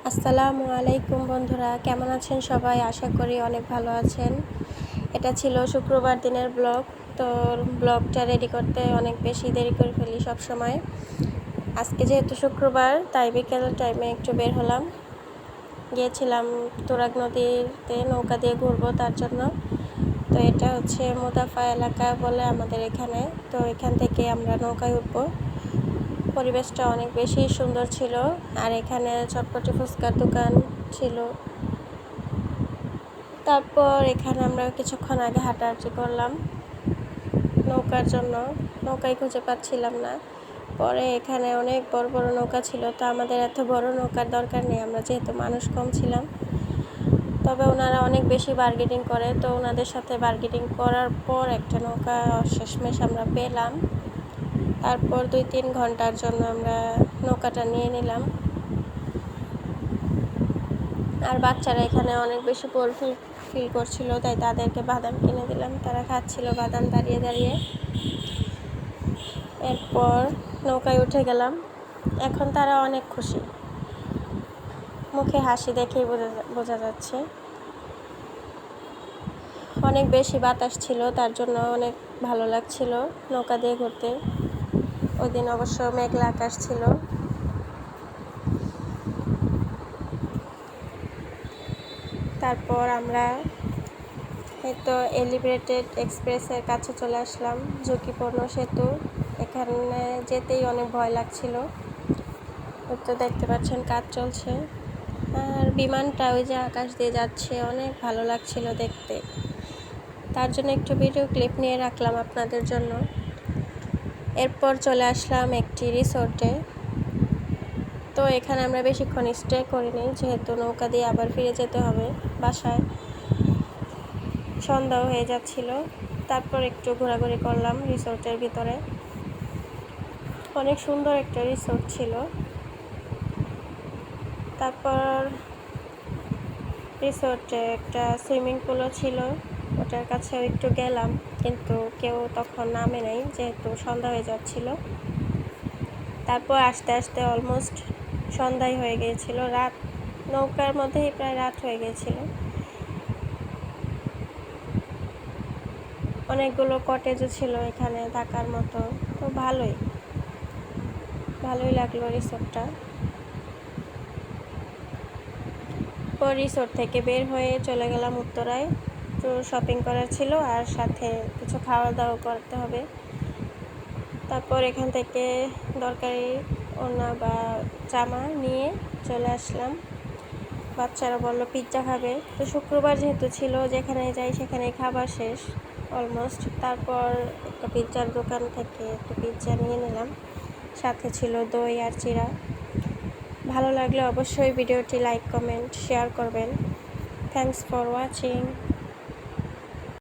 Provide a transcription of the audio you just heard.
আসসালামু আলাইকুম বন্ধুরা, কেমন আছেন সবাই? আশা করি অনেক ভালো আছেন। এটা ছিল শুক্রবার দিনের ব্লগ। তো ব্লগটা রেডি করতে অনেক বেশি দেরি করে ফেলি সব সময়। আজকে যেহেতু শুক্রবার, তাই বিকেল টাইমে একটু বের হলাম। গিয়েছিলাম তুরাগ নদীতে নৌকা দিয়ে ঘুরবো তার জন্য। তো এটা হচ্ছে মুদাফা এলাকা বলে আমাদের এখানে। তো এখান থেকে আমরা নৌকায় উঠবো। পরিবেশটা অনেক বেশি সুন্দর ছিল, আর এখানে চটপটি ফুচকার দোকান ছিল। তারপর এখানে আমরা কিছুক্ষণ আগে হাঁটাহাঁটি করলাম নৌকার জন্য। নৌকায় খুঁজে পাচ্ছিলাম না। পরে এখানে অনেক বড় বড় নৌকা ছিল, তো আমাদের এত বড় নৌকার দরকার নেই, আমরা যেহেতু মানুষ কম ছিলাম। তবে ওনারা অনেক বেশি বার্গেনিং করে, তো ওনাদের সাথে বার্গেনিং করার পর একটা নৌকা শেষমেশ আমরা পেলাম। তারপর 2-3 ঘন্টার জন্য আমরা নৌকাটা নিয়ে নিলাম। আর বাচ্চারা এখানে অনেক বেশি বোর ফিল করছিল, তাই তাদেরকে বাদাম কিনে দিলাম। তারা খাচ্ছিল বাদাম দাঁড়িয়ে দাঁড়িয়ে। এরপর নৌকায় উঠে গেলাম। এখন তারা অনেক খুশি, মুখে হাসি দেখেই বোঝা যাচ্ছে। অনেক বেশি বাতাস ছিল, তার জন্য অনেক ভালো লাগছিল নৌকা দিয়ে ঘুরতে। ওই দিন অবশ্য মেঘলা আকাশ ছিল। তারপর আমরা তো এলিভেটেড এক্সপ্রেসের কাছে চলে আসলাম, ঝুঁকিপূর্ণ সেতু। এখানে যেতেই অনেক ভয় লাগছিল। তো দেখতে পাচ্ছেন কাজ চলছে, আর বিমানটা ওই যে আকাশ দিয়ে যাচ্ছে, অনেক ভালো লাগছিল দেখতে। তার জন্য একটু ভিডিও ক্লিপ নিয়ে রাখলাম আপনাদের জন্য। এরপর চলে আসলাম একটি রিসোর্টে। তো এখানে আমরা বেশিক্ষণ স্টে করিনি, যেহেতু নৌকা দিয়ে আবার ফিরে যেতে হবে বাসায়। সন্ধ্যা হয়ে যাচ্ছিল। তারপর একটু ঘোরাঘুরি করলাম রিসোর্টের ভিতরে। অনেক সুন্দর একটা রিসোর্ট ছিল। তারপর রিসোর্টে একটা সুইমিং পুলও ছিল, ওটার কাছেও একটু গেলাম, কিন্তু কেউ তখন নামে নাই, যেহেতু সন্ধ্যা হয়ে যাচ্ছিল। তারপর আস্তে আস্তে অলমোস্ট সন্ধ্যায় হয়ে গিয়েছিল, রাত নৌকার মধ্যেই প্রায় রাত হয়ে গিয়েছিল। অনেকগুলো কটেজও ছিল এখানে থাকার মতো। তো ভালোই লাগলো রিসোর্টটা। পর রিসোর্ট থেকে বের হয়ে চলে গেলাম উত্তরায়। তো শপিং করার ছিল, আর সাথে কিছু খাওয়া দাওয়া করতে হবে। তারপর এখান থেকে দরকারি ওড়না বা জামা নিয়ে চলে আসলাম। বাচ্চারা বললো পিৎজা খাবে। তো শুক্রবার যেহেতু ছিল, যেখানে যাই সেখানে খাবার শেষ অলমোস্ট। তারপর একটা পিৎজার দোকান থেকে একটা পিৎজা নিয়ে নিলাম, সাথে ছিল দই আর চিরা। ভালো লাগলে অবশ্যই ভিডিওটি লাইক, কমেন্ট, শেয়ার করবেন। Thanks for watching.